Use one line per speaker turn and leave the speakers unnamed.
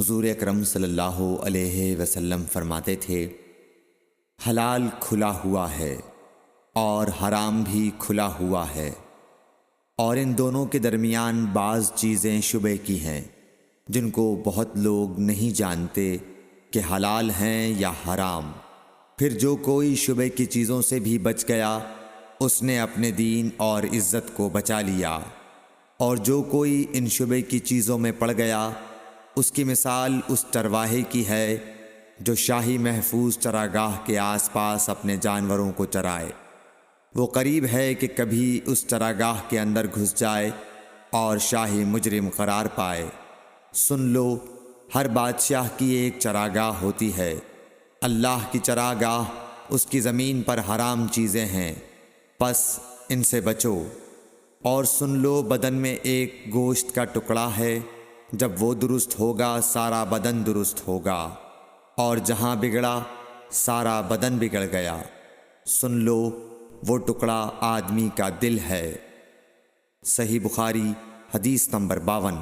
حضور اکرم صلی اللہ علیہ وسلم فرماتے تھے، حلال کھلا ہوا ہے اور حرام بھی کھلا ہوا ہے، اور ان دونوں کے درمیان بعض چیزیں شبہ کی ہیں جن کو بہت لوگ نہیں جانتے کہ حلال ہیں یا حرام۔ پھر جو کوئی شبہ کی چیزوں سے بھی بچ گیا اس نے اپنے دین اور عزت کو بچا لیا، اور جو کوئی ان شبہ کی چیزوں میں پڑ گیا اس کی مثال اس چرواہے کی ہے جو شاہی محفوظ چراگاہ کے آس پاس اپنے جانوروں کو چرائے۔ وہ قریب ہے کہ کبھی اس چراگاہ کے اندر گھس جائے اور شاہی مجرم قرار پائے۔ سن لو، ہر بادشاہ کی ایک چراگاہ ہوتی ہے، اللہ کی چراگاہ اس کی زمین پر حرام چیزیں ہیں، پس ان سے بچو۔ اور سن لو، بدن میں ایک گوشت کا ٹکڑا ہے، جب وہ درست ہوگا سارا بدن درست ہوگا، اور جہاں بگڑا سارا بدن بگڑ گیا۔ سن لو، وہ ٹکڑا آدمی کا دل ہے۔ صحیح بخاری حدیث نمبر 52۔